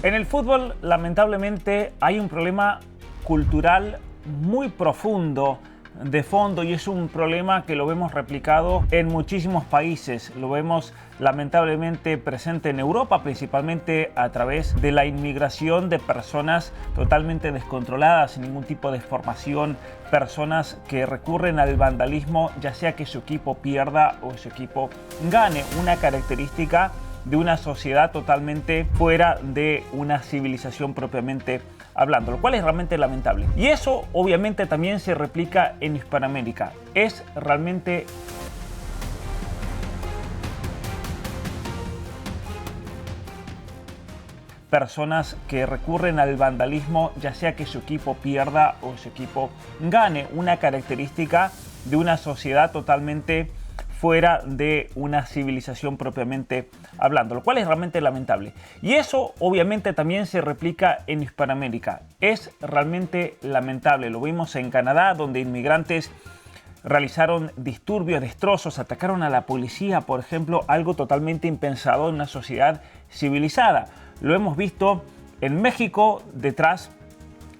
En el fútbol, lamentablemente, hay un problema cultural muy profundo de fondo y es un problema que lo vemos replicado en muchísimos países. Lo vemos lamentablemente presente en Europa, principalmente a través de la inmigración de personas totalmente descontroladas, sin ningún tipo de formación, personas que recurren al vandalismo, ya sea que su equipo pierda o su equipo gane. Una característica de una sociedad totalmente fuera de una civilización propiamente hablando, lo cual es realmente lamentable. Y eso obviamente también se replica en Hispanoamérica. Es realmente personas que recurren al vandalismo, ya sea que su equipo pierda o su equipo gane. Una característica de una sociedad totalmente fuera de una civilización propiamente hablando, lo cual es realmente lamentable. Y eso obviamente también se replica en Hispanoamérica. Es realmente lamentable. Lo vimos en Canadá, donde inmigrantes realizaron disturbios, destrozos, atacaron a la policía, por ejemplo, algo totalmente impensado en una sociedad civilizada. Lo hemos visto en México detrás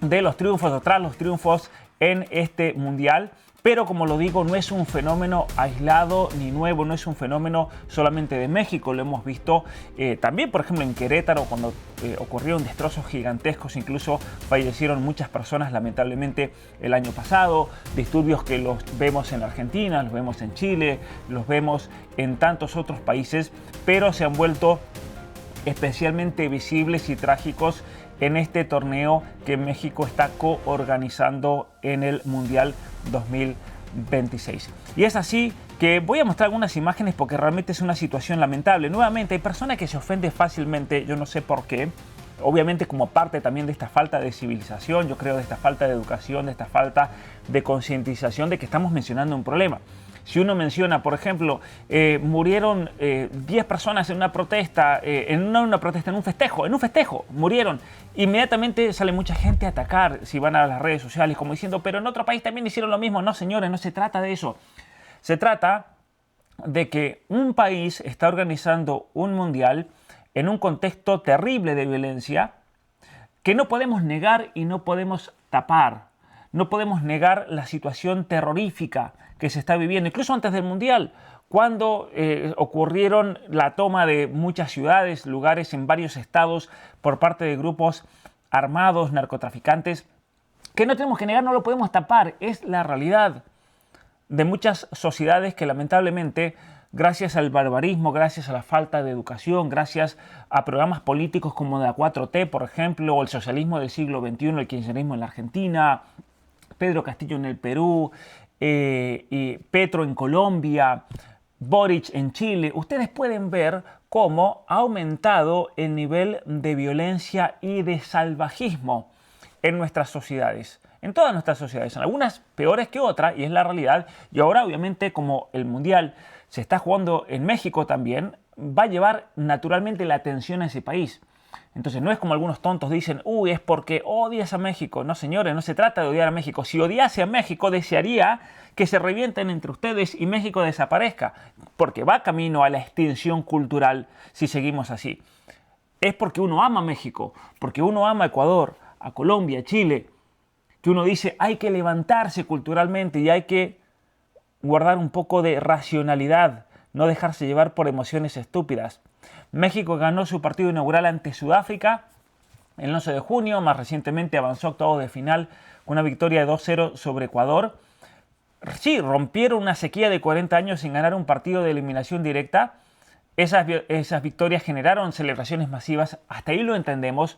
de los triunfos, tras los triunfos en este mundial. Pero como lo digo, no es un fenómeno aislado ni nuevo, no es un fenómeno solamente de México. Lo hemos visto también, por ejemplo, en Querétaro, cuando ocurrieron destrozos gigantescos, incluso fallecieron muchas personas lamentablemente el año pasado. Disturbios que los vemos en Argentina, los vemos en Chile, los vemos en tantos otros países, pero se han vuelto especialmente visibles y trágicos en este torneo que México está coorganizando en el Mundial 2026. Y es así que voy a mostrar algunas imágenes porque realmente es una situación lamentable. Nuevamente, hay personas que se ofenden fácilmente, yo no sé por qué. Obviamente como parte también de esta falta de civilización, yo creo de esta falta de educación, de esta falta de concientización de que estamos mencionando un problema. Si uno menciona, por ejemplo, murieron 10 personas en una protesta, en un festejo, murieron. Inmediatamente sale mucha gente a atacar si van a las redes sociales, como diciendo, pero en otro país también hicieron lo mismo. No, señores, no se trata de eso. Se trata de que un país está organizando un mundial en un contexto terrible de violencia que no podemos negar y no podemos tapar. No podemos negar la situación terrorífica que se está viviendo, incluso antes del Mundial, cuando ocurrieron la toma de muchas ciudades, lugares en varios estados por parte de grupos armados, narcotraficantes, que no tenemos que negar, no lo podemos tapar. Es la realidad de muchas sociedades que lamentablemente, gracias al barbarismo, gracias a la falta de educación, gracias a programas políticos como la 4T, por ejemplo, o el socialismo del siglo XXI, el kirchnerismo en la Argentina, Pedro Castillo en el Perú, y Petro en Colombia, Boric en Chile, ustedes pueden ver cómo ha aumentado el nivel de violencia y de salvajismo en nuestras sociedades, en todas nuestras sociedades, en algunas peores que otras, y es la realidad. Y ahora, obviamente, como el Mundial se está jugando en México también, va a llevar naturalmente la atención a ese país. Entonces no es como algunos tontos dicen, uy, es porque odias a México. No, señores, no se trata de odiar a México. Si odiase a México, desearía que se revienten entre ustedes y México desaparezca, porque va camino a la extinción cultural si seguimos así. Es porque uno ama a México, porque uno ama a Ecuador, a Colombia, a Chile, que uno dice, hay que levantarse culturalmente y hay que guardar un poco de racionalidad, no dejarse llevar por emociones estúpidas. México ganó su partido inaugural ante Sudáfrica el 11 de junio, más recientemente avanzó a octavos de final con una victoria de 2-0 sobre Ecuador. Sí, rompieron una sequía de 40 años sin ganar un partido de eliminación directa. Esas victorias generaron celebraciones masivas, hasta ahí lo entendemos,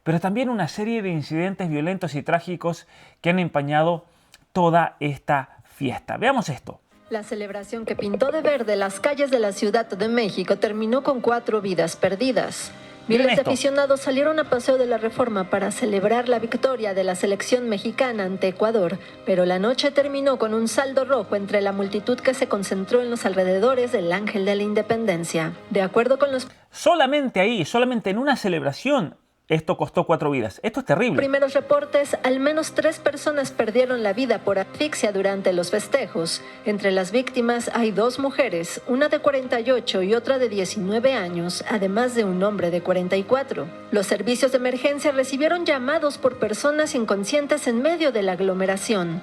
pero también una serie de incidentes violentos y trágicos que han empañado toda esta fiesta. Veamos esto. La celebración que pintó de verde las calles de la Ciudad de México terminó con 4 vidas perdidas. Miles de aficionados salieron a Paseo de la Reforma para celebrar la victoria de la selección mexicana ante Ecuador, pero la noche terminó con un saldo rojo entre la multitud que se concentró en los alrededores del Ángel de la Independencia. De acuerdo con los... Solamente ahí, solamente en una celebración esto costó 4 vidas. Esto es terrible. Primeros reportes, al menos 3 personas perdieron la vida por asfixia durante los festejos. Entre las víctimas hay 2 mujeres, una de 48 y otra de 19 años, además de un hombre de 44. Los servicios de emergencia recibieron llamados por personas inconscientes en medio de la aglomeración.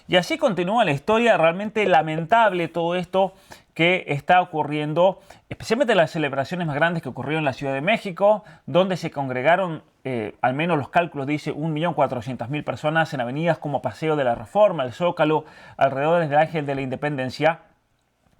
Y así continúa la historia, realmente lamentable todo esto que está ocurriendo, especialmente las celebraciones más grandes que ocurrieron en la Ciudad de México, donde se congregaron, al menos los cálculos dice, 1.400.000 personas en avenidas como Paseo de la Reforma, el Zócalo, alrededor del Ángel de la Independencia,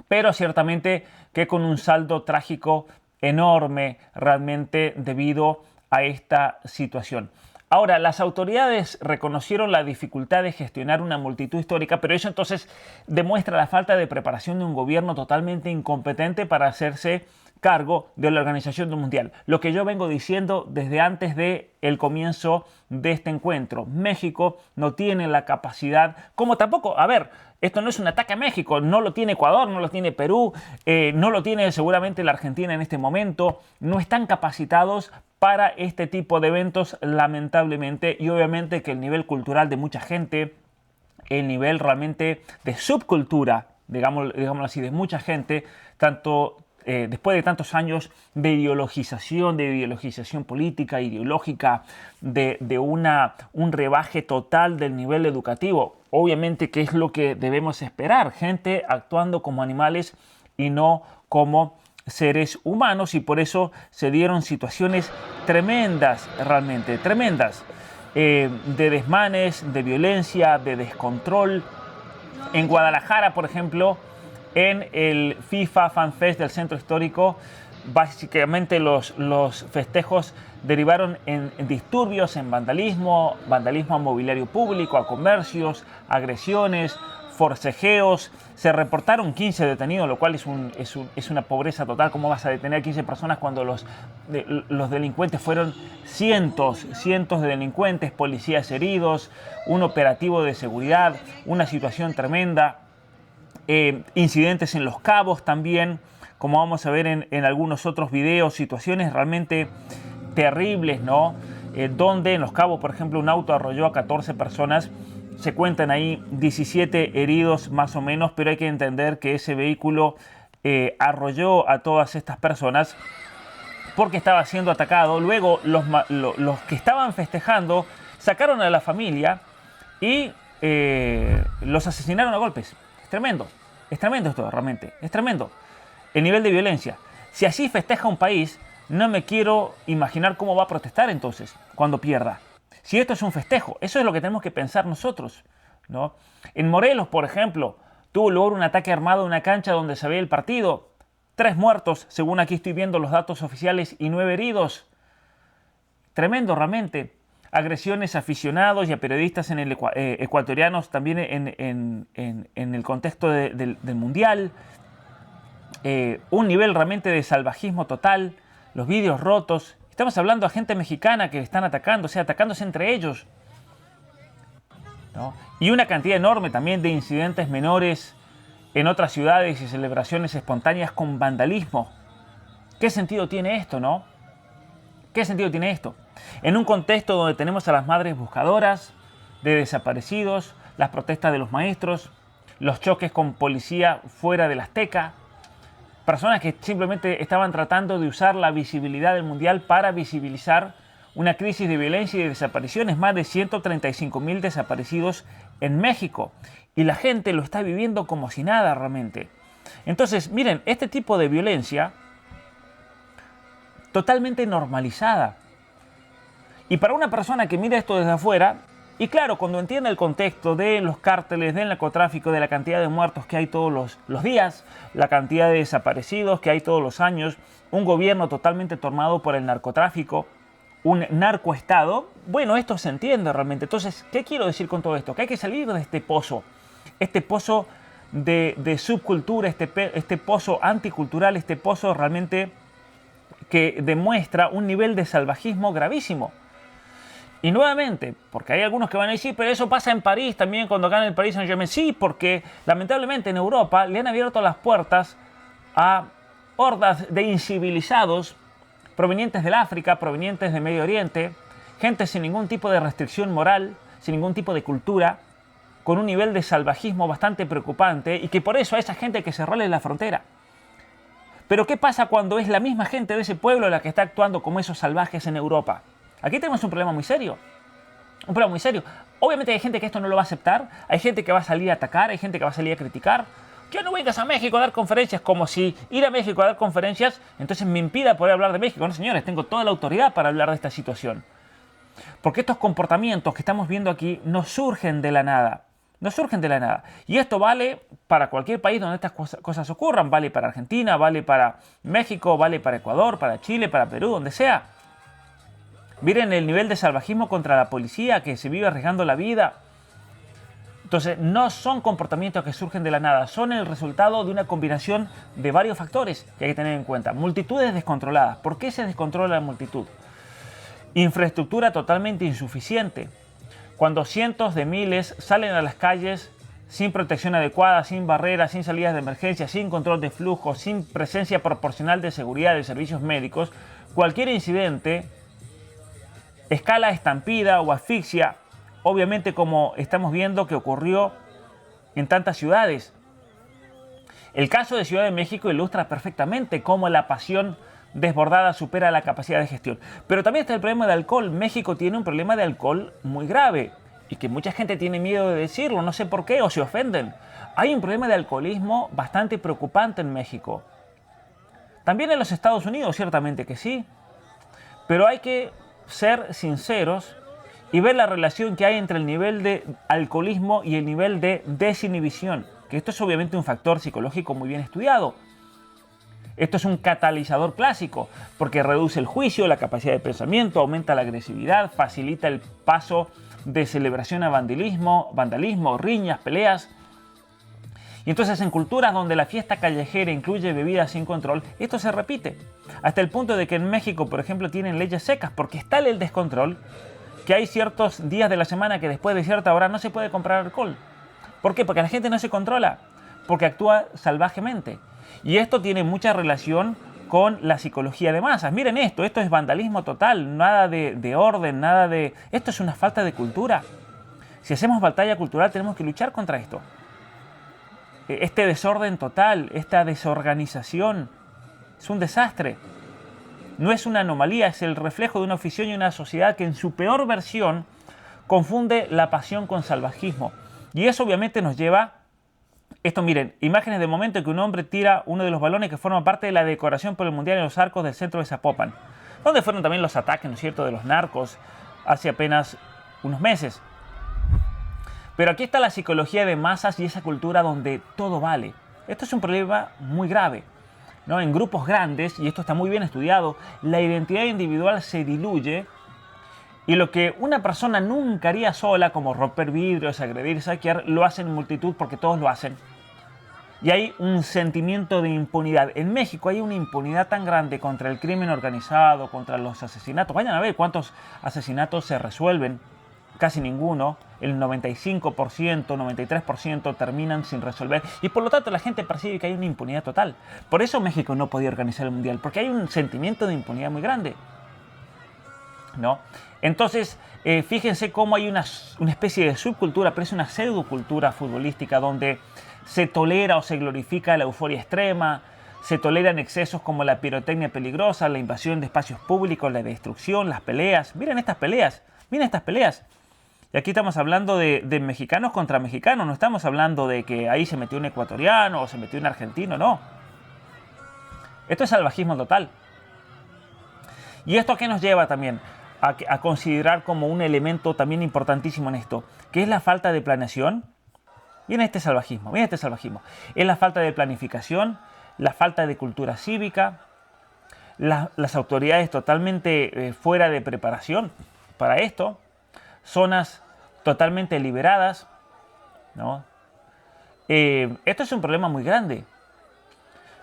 pero ciertamente que con un saldo trágico enorme realmente debido a esta situación. Ahora, las autoridades reconocieron la dificultad de gestionar una multitud histórica, pero eso entonces demuestra la falta de preparación de un gobierno totalmente incompetente para hacerse cargo de la Organización Mundial. Lo que yo vengo diciendo desde antes del comienzo de este encuentro. México no tiene la capacidad, como tampoco, esto no es un ataque a México, no lo tiene Ecuador, no lo tiene Perú, no lo tiene seguramente la Argentina en este momento, no están capacitados para este tipo de eventos, lamentablemente, y obviamente que el nivel cultural de mucha gente, el nivel realmente de subcultura, digámoslo así, de mucha gente, tanto después de tantos años de ideologización política, ideológica, de un rebaje total del nivel educativo. Obviamente, ¿qué es lo que debemos esperar? Gente actuando como animales y no como seres humanos, y por eso se dieron situaciones tremendas, realmente tremendas, de desmanes, de violencia, de descontrol. En Guadalajara, por ejemplo, en el FIFA Fan Fest del Centro Histórico, básicamente los festejos derivaron en disturbios, en vandalismo a mobiliario público, a comercios, agresiones, forcejeos. Se reportaron 15 detenidos, lo cual es una pobreza total. ¿Cómo vas a detener 15 personas cuando los delincuentes fueron cientos de delincuentes, policías heridos, un operativo de seguridad, una situación tremenda? Incidentes en Los Cabos también, como vamos a ver en algunos otros videos, situaciones realmente terribles, ¿no? Donde en Los Cabos, por ejemplo, un auto arrolló a 14 personas. Se cuentan ahí 17 heridos más o menos, pero hay que entender que ese vehículo arrolló a todas estas personas porque estaba siendo atacado. Luego los que estaban festejando sacaron a la familia y los asesinaron a golpes. Es tremendo esto, realmente, es tremendo. El nivel de violencia. Si así festeja un país, no me quiero imaginar cómo va a protestar entonces cuando pierda. Si esto es un festejo, eso es lo que tenemos que pensar nosotros, ¿no? En Morelos, por ejemplo, tuvo lugar un ataque armado en una cancha donde se ve el partido. 3 muertos, según aquí estoy viendo los datos oficiales, y 9 heridos. Tremendo, realmente. Agresiones a aficionados y a periodistas ecuatorianos también en el contexto del Mundial. Un nivel realmente de salvajismo total. Los vídeos rotos. Estamos hablando a gente mexicana que están atacándose entre ellos, ¿no? Y una cantidad enorme también de incidentes menores en otras ciudades y celebraciones espontáneas con vandalismo. ¿Qué sentido tiene esto, no? ¿Qué sentido tiene esto? En un contexto donde tenemos a las madres buscadoras de desaparecidos, las protestas de los maestros, los choques con policía fuera del Azteca, personas que simplemente estaban tratando de usar la visibilidad del Mundial para visibilizar una crisis de violencia y de desapariciones. Más de 135.000 desaparecidos en México. Y la gente lo está viviendo como si nada realmente. Entonces, miren, este tipo de violencia totalmente normalizada. Y para una persona que mira esto desde afuera, y claro, cuando entiende el contexto de los cárteles, del narcotráfico, de la cantidad de muertos que hay todos los días, la cantidad de desaparecidos que hay todos los años, un gobierno totalmente tomado por el narcotráfico, un narcoestado, bueno, esto se entiende realmente. Entonces, ¿qué quiero decir con todo esto? Que hay que salir de este pozo de subcultura, este pozo anticultural, este pozo realmente que demuestra un nivel de salvajismo gravísimo. Y nuevamente, porque hay algunos que van a decir, pero eso pasa en París también cuando gana el Paris Saint-Germain. Sí, porque lamentablemente en Europa le han abierto las puertas a hordas de incivilizados provenientes del África, provenientes de Medio Oriente, gente sin ningún tipo de restricción moral, sin ningún tipo de cultura, con un nivel de salvajismo bastante preocupante y que por eso a esa gente hay que cerrarle la frontera. Pero ¿qué pasa cuando es la misma gente de ese pueblo la que está actuando como esos salvajes en Europa? Aquí tenemos un problema muy serio. Un problema muy serio. Obviamente hay gente que esto no lo va a aceptar, hay gente que va a salir a atacar, hay gente que va a salir a criticar. Que no vengas a México a dar conferencias, como si ir a México a dar conferencias entonces me impida poder hablar de México. No, señores, tengo toda la autoridad para hablar de esta situación. Porque estos comportamientos que estamos viendo aquí no surgen de la nada. No surgen de la nada. Y esto vale para cualquier país donde estas cosas ocurran. Vale para Argentina, vale para México, vale para Ecuador, para Chile, para Perú, donde sea. Miren el nivel de salvajismo contra la policía que se vive arriesgando la vida. Entonces, no son comportamientos que surgen de la nada. Son el resultado de una combinación de varios factores que hay que tener en cuenta. Multitudes descontroladas. ¿Por qué se descontrola la multitud? Infraestructura totalmente insuficiente. Cuando cientos de miles salen a las calles sin protección adecuada, sin barreras, sin salidas de emergencia, sin control de flujo, sin presencia proporcional de seguridad de servicios médicos, cualquier incidente escala a estampida o asfixia, obviamente como estamos viendo que ocurrió en tantas ciudades. El caso de Ciudad de México ilustra perfectamente cómo la pasión desbordada supera la capacidad de gestión. Pero también está el problema del alcohol. México tiene un problema de alcohol muy grave y que mucha gente tiene miedo de decirlo, no sé por qué, o se ofenden. Hay un problema de alcoholismo bastante preocupante en México. También en los Estados Unidos, ciertamente que sí. Pero hay que ser sinceros y ver la relación que hay entre el nivel de alcoholismo y el nivel de desinhibición. Que esto es obviamente un factor psicológico muy bien estudiado. Esto es un catalizador clásico, porque reduce el juicio, la capacidad de pensamiento, aumenta la agresividad, facilita el paso de celebración a vandalismo, riñas, peleas. Y entonces en culturas donde la fiesta callejera incluye bebidas sin control, esto se repite. Hasta el punto de que en México, por ejemplo, tienen leyes secas, porque está el descontrol, que hay ciertos días de la semana que después de cierta hora no se puede comprar alcohol. ¿Por qué? Porque la gente no se controla, porque actúa salvajemente. Y esto tiene mucha relación con la psicología de masas. Miren esto es vandalismo total, nada de orden, nada de... Esto es una falta de cultura. Si hacemos batalla cultural tenemos que luchar contra esto. Este desorden total, esta desorganización, es un desastre. No es una anomalía, es el reflejo de una afición y una sociedad que en su peor versión confunde la pasión con salvajismo. Y eso obviamente nos lleva... Esto, miren, imágenes del momento en que un hombre tira uno de los balones que forma parte de la decoración por el Mundial en los arcos del centro de Zapopan, donde fueron también los ataques, ¿no es cierto?, de los narcos hace apenas unos meses. Pero aquí está la psicología de masas y esa cultura donde todo vale. Esto es un problema muy grave, ¿no? En grupos grandes, y esto está muy bien estudiado, la identidad individual se diluye y lo que una persona nunca haría sola, como romper vidrios, agredir, saquear, lo hacen en multitud porque todos lo hacen. Y hay un sentimiento de impunidad. En México hay una impunidad tan grande contra el crimen organizado, contra los asesinatos. Vayan a ver cuántos asesinatos se resuelven. Casi ninguno. El 95%, 93% terminan sin resolver. Y por lo tanto la gente percibe que hay una impunidad total. Por eso México no podía organizar el Mundial. Porque hay un sentimiento de impunidad muy grande, ¿no? Entonces, fíjense cómo hay una especie de subcultura, pero es una pseudocultura futbolística donde se tolera o se glorifica la euforia extrema, se toleran excesos como la pirotecnia peligrosa, la invasión de espacios públicos, la destrucción, las peleas. Miren estas peleas, miren estas peleas. Y aquí estamos hablando de mexicanos contra mexicanos, no estamos hablando de que ahí se metió un ecuatoriano o se metió un argentino, no. Esto es salvajismo total. ¿Y esto a qué nos lleva también? A considerar como un elemento también importantísimo en esto, que es la falta de planeación. Miren este salvajismo, miren este salvajismo. Es la falta de planificación, la falta de cultura cívica, las autoridades totalmente fuera de preparación para esto, zonas totalmente liberadas, ¿no? Esto es un problema muy grande.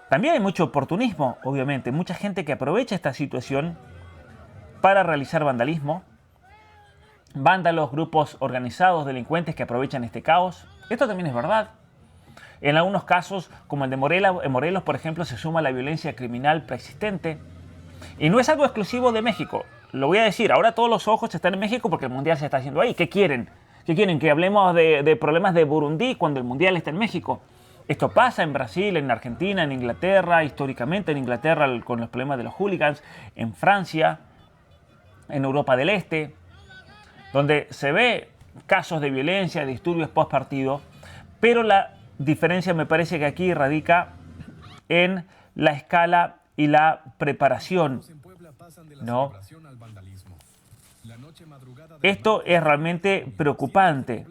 También hay mucho oportunismo, obviamente, mucha gente que aprovecha esta situación para realizar vandalismo, vándalos, grupos organizados, delincuentes que aprovechan este caos. Esto también es verdad. En algunos casos, como el de Morelos, por ejemplo, se suma la violencia criminal preexistente. Y no es algo exclusivo de México. Lo voy a decir, ahora todos los ojos están en México porque el Mundial se está haciendo ahí. ¿Qué quieren? ¿Qué quieren? ¿Que hablemos de problemas de Burundi cuando el Mundial está en México? Esto pasa en Brasil, en Argentina, en Inglaterra, históricamente en Inglaterra con los problemas de los hooligans, en Francia, en Europa del Este, donde se ve casos de violencia, de disturbios post partido, pero la diferencia me parece que aquí radica en la escala y la preparación, ¿no? Esto es realmente preocupante.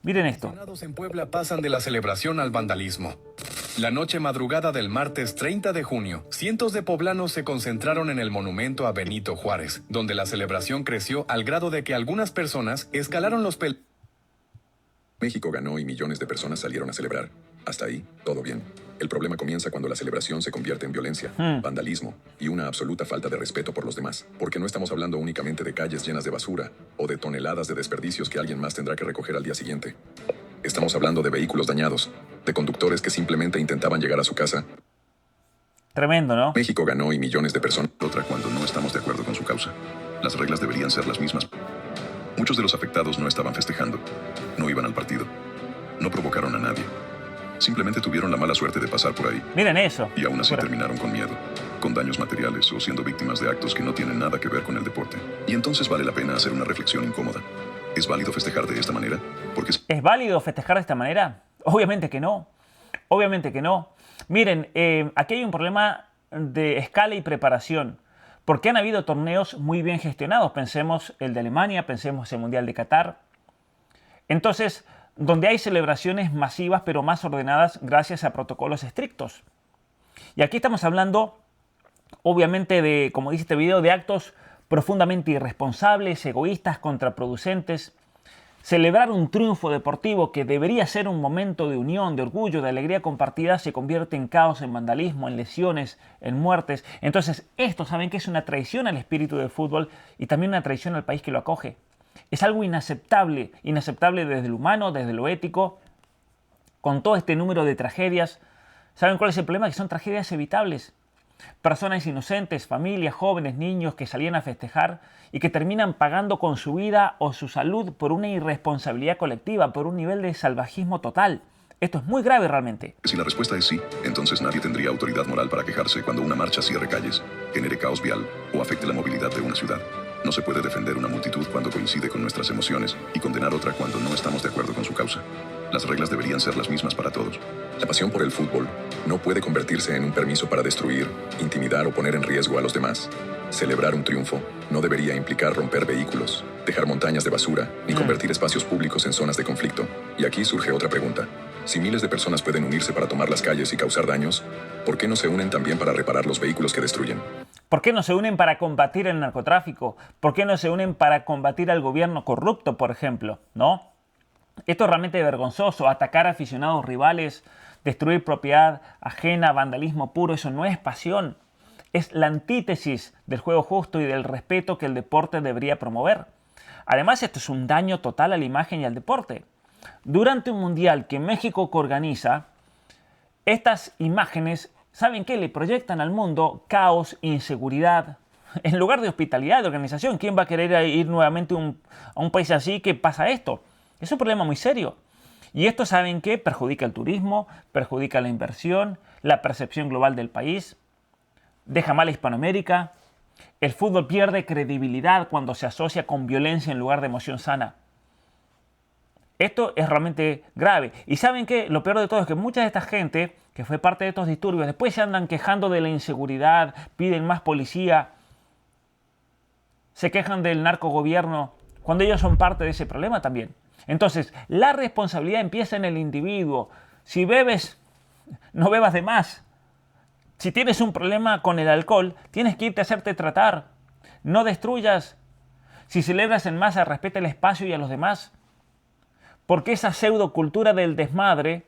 Miren esto. En Puebla pasan de la celebración al vandalismo. La noche madrugada del martes 30 de junio, cientos de poblanos se concentraron en el monumento a Benito Juárez, donde la celebración creció al grado de que algunas personas escalaron los México ganó y millones de personas salieron a celebrar. Hasta ahí, todo bien. El problema comienza cuando la celebración se convierte en violencia, vandalismo y una absoluta falta de respeto por los demás. Porque no estamos hablando únicamente de calles llenas de basura o de toneladas de desperdicios que alguien más tendrá que recoger al día siguiente. Estamos hablando de vehículos dañados, de conductores que simplemente intentaban llegar a su casa. Tremendo, ¿no? México ganó y millones de personas. Otra cuando no estamos de acuerdo con su causa. Las reglas deberían ser las mismas. Muchos de los afectados no estaban festejando, no iban al partido, no provocaron a nadie. Simplemente tuvieron la mala suerte de pasar por ahí. Miren eso. Y aún así terminaron con miedo, con daños materiales o siendo víctimas de actos que no tienen nada que ver con el deporte. Y entonces vale la pena hacer una reflexión incómoda. ¿Es válido festejar de esta manera? Porque ¿Es válido festejar de esta manera? Obviamente que no. Obviamente que no. Miren, aquí hay un problema de escala y preparación. Porque han habido torneos muy bien gestionados. Pensemos el de Alemania, pensemos el Mundial de Qatar. Entonces, donde hay celebraciones masivas pero más ordenadas gracias a protocolos estrictos. Y aquí estamos hablando, obviamente, de, como dice este video, de actos profundamente irresponsables, egoístas, contraproducentes. Celebrar un triunfo deportivo que debería ser un momento de unión, de orgullo, de alegría compartida, se convierte en caos, en vandalismo, en lesiones, en muertes. Entonces, esto, ¿saben qué? Es una traición al espíritu del fútbol y también una traición al país que lo acoge. Es algo inaceptable, inaceptable desde lo humano, desde lo ético, con todo este número de tragedias. ¿Saben cuál es el problema? Que son tragedias evitables. Personas inocentes, familias, jóvenes, niños que salían a festejar y que terminan pagando con su vida o su salud por una irresponsabilidad colectiva, por un nivel de salvajismo total. Esto es muy grave realmente. si la respuesta es sí, entonces nadie tendría autoridad moral para quejarse cuando una marcha cierre calles, genere caos vial o afecte la movilidad de una ciudad. No se puede defender una multitud cuando coincide con nuestras emociones y condenar otra cuando no estamos de acuerdo con su causa. Las reglas deberían ser las mismas para todos. La pasión por el fútbol no puede convertirse en un permiso para destruir, intimidar o poner en riesgo a los demás. Celebrar un triunfo no debería implicar romper vehículos, dejar montañas de basura, ni convertir espacios públicos en zonas de conflicto. Y aquí surge otra pregunta. Si miles de personas pueden unirse para tomar las calles y causar daños, ¿por qué no se unen también para reparar los vehículos que destruyen? ¿Por qué no se unen para combatir el narcotráfico? ¿Por qué no se unen para combatir al gobierno corrupto, por ejemplo? ¿No? Esto es realmente vergonzoso. Atacar a aficionados rivales, destruir propiedad ajena, vandalismo puro, eso no es pasión. Es la antítesis del juego justo y del respeto que el deporte debería promover. Además, esto es un daño total a la imagen y al deporte. Durante un mundial que México organiza, estas imágenes, ¿saben qué? Le proyectan al mundo caos, inseguridad. En lugar de hospitalidad, de organización, ¿quién va a querer ir nuevamente a un país así que pasa esto? Es un problema muy serio. Y esto, ¿saben qué? Perjudica el turismo, perjudica la inversión, la percepción global del país, deja mal a Hispanoamérica. El fútbol pierde credibilidad cuando se asocia con violencia en lugar de emoción sana. Esto es realmente grave. Y ¿saben qué? Lo peor de todo es que mucha de esta gente que fue parte de estos disturbios después se andan quejando de la inseguridad, piden más policía, se quejan del narcogobierno, cuando ellos son parte de ese problema también. Entonces, la responsabilidad empieza en el individuo. Si bebes, no bebas de más. Si tienes un problema con el alcohol, tienes que irte a hacerte tratar. No destruyas. Si celebras en masa, respeta el espacio y a los demás. Porque esa pseudocultura del desmadre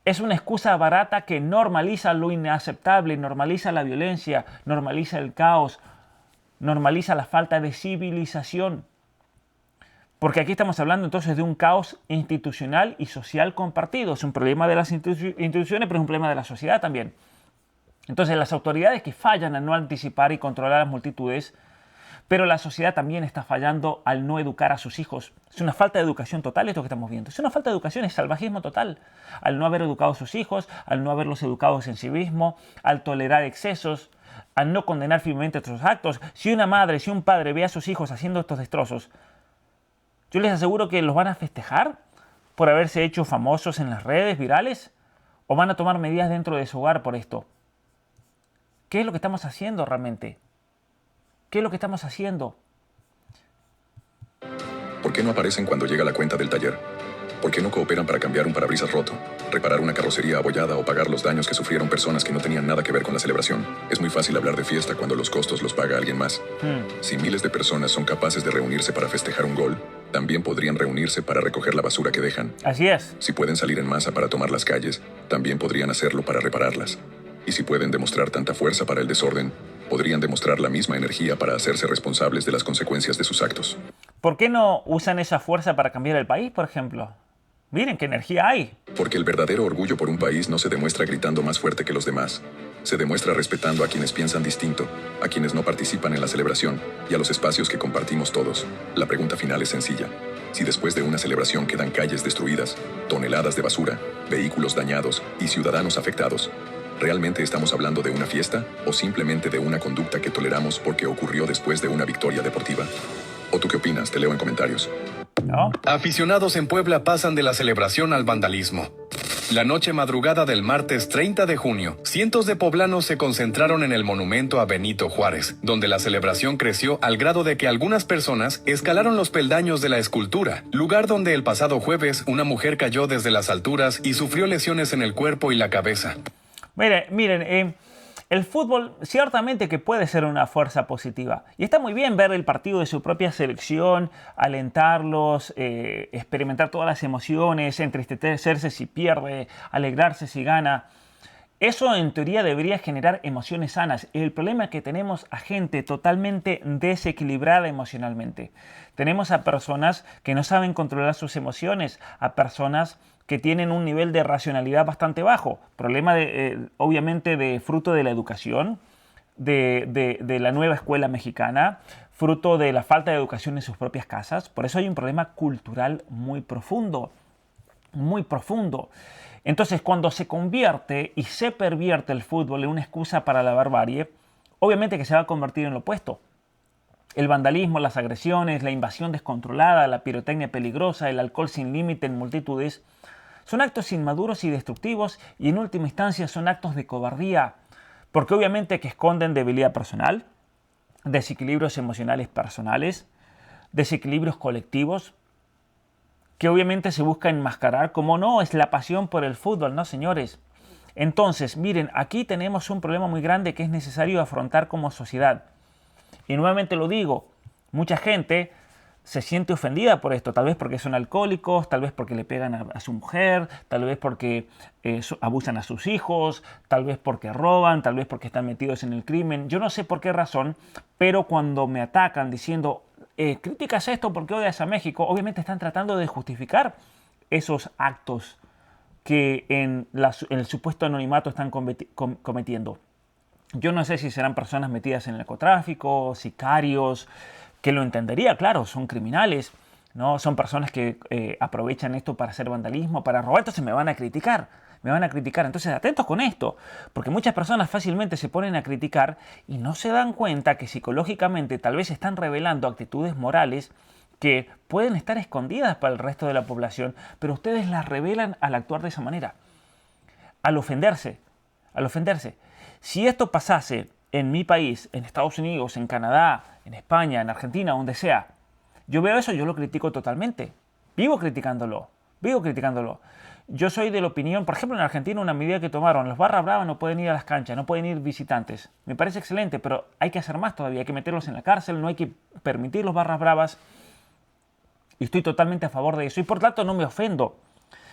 es una excusa barata que normaliza lo inaceptable, normaliza la violencia, normaliza el caos, normaliza la falta de civilización. Porque aquí estamos hablando entonces de un caos institucional y social compartido. Es un problema de las instituciones, pero es un problema de la sociedad también. Entonces las autoridades que fallan al no anticipar y controlar las multitudes, pero la sociedad también está fallando al no educar a sus hijos. Es una falta de educación total esto que estamos viendo. Es una falta de educación, es salvajismo total. Al no haber educado a sus hijos, al no haberlos educados en civismo, al tolerar excesos, al no condenar firmemente estos actos. Si una madre, si un padre ve a sus hijos haciendo estos destrozos, yo les aseguro que los van a festejar por haberse hecho famosos en las redes virales o van a tomar medidas dentro de su hogar por esto. ¿Qué es lo que estamos haciendo realmente? ¿Qué es lo que estamos haciendo? ¿Por qué no aparecen cuando llega la cuenta del taller? ¿Por qué no cooperan para cambiar un parabrisas roto, reparar una carrocería abollada o pagar los daños que sufrieron personas que no tenían nada que ver con la celebración? Es muy fácil hablar de fiesta cuando los costos los paga alguien más. Si miles de personas son capaces de reunirse para festejar un gol, también podrían reunirse para recoger la basura que dejan. Así es. Si pueden salir en masa para tomar las calles, también podrían hacerlo para repararlas. Y si pueden demostrar tanta fuerza para el desorden, podrían demostrar la misma energía para hacerse responsables de las consecuencias de sus actos. ¿Por qué no usan esa fuerza para cambiar el país, por ejemplo? Miren qué energía hay. Porque el verdadero orgullo por un país no se demuestra gritando más fuerte que los demás. Se demuestra respetando a quienes piensan distinto, a quienes no participan en la celebración y a los espacios que compartimos todos. La pregunta final es sencilla. Si después de una celebración quedan calles destruidas, toneladas de basura, vehículos dañados y ciudadanos afectados, ¿realmente estamos hablando de una fiesta o simplemente de una conducta que toleramos porque ocurrió después de una victoria deportiva? ¿O tú qué opinas? Te leo en comentarios. ¿No? Aficionados en Puebla pasan de la celebración al vandalismo. La noche madrugada del martes 30 de junio, cientos de poblanos se concentraron en el monumento a Benito Juárez, donde la celebración creció al grado de que algunas personas escalaron los peldaños de la escultura, lugar donde el pasado jueves una mujer cayó desde las alturas y sufrió lesiones en el cuerpo y la cabeza. Miren, el fútbol ciertamente que puede ser una fuerza positiva. Y está muy bien ver el partido de su propia selección, alentarlos, experimentar todas las emociones, entristecerse si pierde, alegrarse si gana. Eso en teoría debería generar emociones sanas. El problema es que tenemos a gente totalmente desequilibrada emocionalmente. Tenemos a personas que no saben controlar sus emociones, a personas que tienen un nivel de racionalidad bastante bajo. Problema obviamente de fruto de la educación, de la nueva escuela mexicana, fruto de la falta de educación en sus propias casas. Por eso hay un problema cultural muy profundo, muy profundo. Entonces, cuando se convierte y se pervierte el fútbol en una excusa para la barbarie, obviamente que se va a convertir en lo opuesto. El vandalismo, las agresiones, la invasión descontrolada, la pirotecnia peligrosa, el alcohol sin límite en multitudes, son actos inmaduros y destructivos y en última instancia son actos de cobardía, porque obviamente que esconden debilidad personal, desequilibrios emocionales personales, desequilibrios colectivos, que obviamente se busca enmascarar como no, es la pasión por el fútbol, ¿no, señores? Entonces, miren, aquí tenemos un problema muy grande que es necesario afrontar como sociedad. Y nuevamente lo digo, mucha gente se siente ofendida por esto, tal vez porque son alcohólicos, tal vez porque le pegan a su mujer, tal vez porque abusan a sus hijos, tal vez porque roban, tal vez porque están metidos en el crimen. Yo no sé por qué razón, pero cuando me atacan diciendo criticas esto porque odias a México, obviamente están tratando de justificar esos actos que en el supuesto anonimato están cometiendo. Yo no sé si serán personas metidas en el narcotráfico, sicarios, que lo entendería, claro, son criminales, ¿no? Son personas que aprovechan esto para hacer vandalismo, para robar, entonces me van a criticar. Entonces atentos con esto, porque muchas personas fácilmente se ponen a criticar y no se dan cuenta que psicológicamente tal vez están revelando actitudes morales que pueden estar escondidas para el resto de la población, pero ustedes las revelan al actuar de esa manera, al ofenderse. Si esto pasase en mi país, en Estados Unidos, en Canadá, en España, en Argentina, donde sea, yo veo eso, yo lo critico totalmente. Vivo criticándolo. Yo soy de la opinión, por ejemplo, en Argentina una medida que tomaron, los barra bravas no pueden ir a las canchas, no pueden ir visitantes. Me parece excelente, pero hay que hacer más todavía, hay que meterlos en la cárcel, no hay que permitir los barras bravas. Y estoy totalmente a favor de eso y por tanto no me ofendo.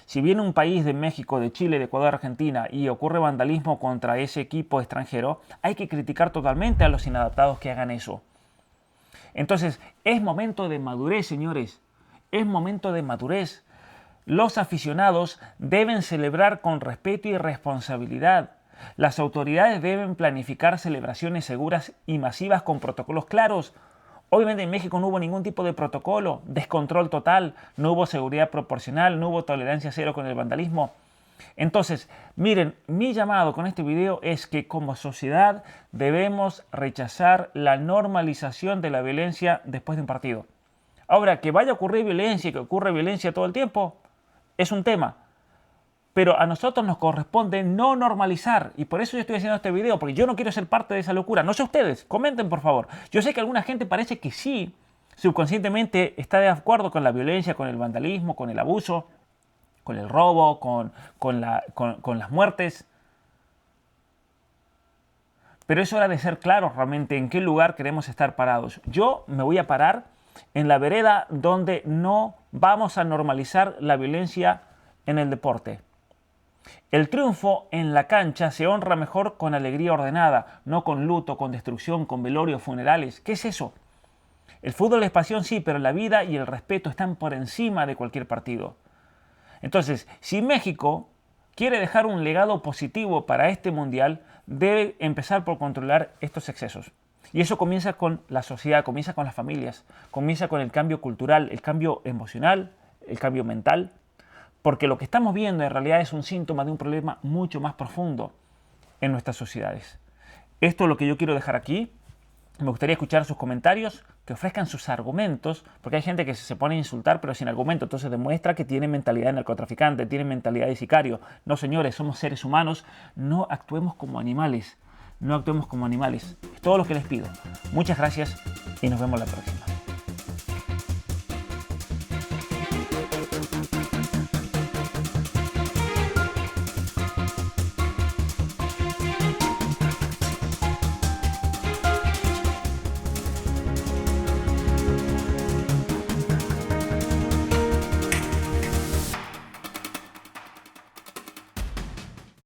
Si viene un país de México, de Chile, de Ecuador, Argentina y ocurre vandalismo contra ese equipo extranjero, hay que criticar totalmente a los inadaptados que hagan eso. Entonces, es momento de madurez, señores. Es momento de madurez. Los aficionados deben celebrar con respeto y responsabilidad. Las autoridades deben planificar celebraciones seguras y masivas con protocolos claros. Obviamente en México no hubo ningún tipo de protocolo, descontrol total, no hubo seguridad proporcional, no hubo tolerancia cero con el vandalismo. Entonces, miren, mi llamado con este video es que como sociedad debemos rechazar la normalización de la violencia después de un partido. Ahora, que vaya a ocurrir violencia y que ocurra violencia todo el tiempo, es un tema. Pero a nosotros nos corresponde no normalizar. Y por eso yo estoy haciendo este video, porque yo no quiero ser parte de esa locura. No sé ustedes, comenten por favor. Yo sé que alguna gente parece que sí, subconscientemente está de acuerdo con la violencia, con el vandalismo, con el abuso, con el robo, con las muertes. Pero es hora de ser claros realmente en qué lugar queremos estar parados. Yo me voy a parar en la vereda donde no vamos a normalizar la violencia en el deporte. El triunfo en la cancha se honra mejor con alegría ordenada, no con luto, con destrucción, con velorios, funerales. ¿Qué es eso? El fútbol es pasión, sí, pero la vida y el respeto están por encima de cualquier partido. Entonces, si México quiere dejar un legado positivo para este mundial, debe empezar por controlar estos excesos. Y eso comienza con la sociedad, comienza con las familias, comienza con el cambio cultural, el cambio emocional, el cambio mental. Porque lo que estamos viendo en realidad es un síntoma de un problema mucho más profundo en nuestras sociedades. Esto es lo que yo quiero dejar aquí. Me gustaría escuchar sus comentarios, que ofrezcan sus argumentos, porque hay gente que se pone a insultar pero sin argumento, entonces demuestra que tiene mentalidad de narcotraficante, tiene mentalidad de sicario. No, señores, somos seres humanos, no actuemos como animales, no actuemos como animales. Es todo lo que les pido. Muchas gracias y nos vemos la próxima.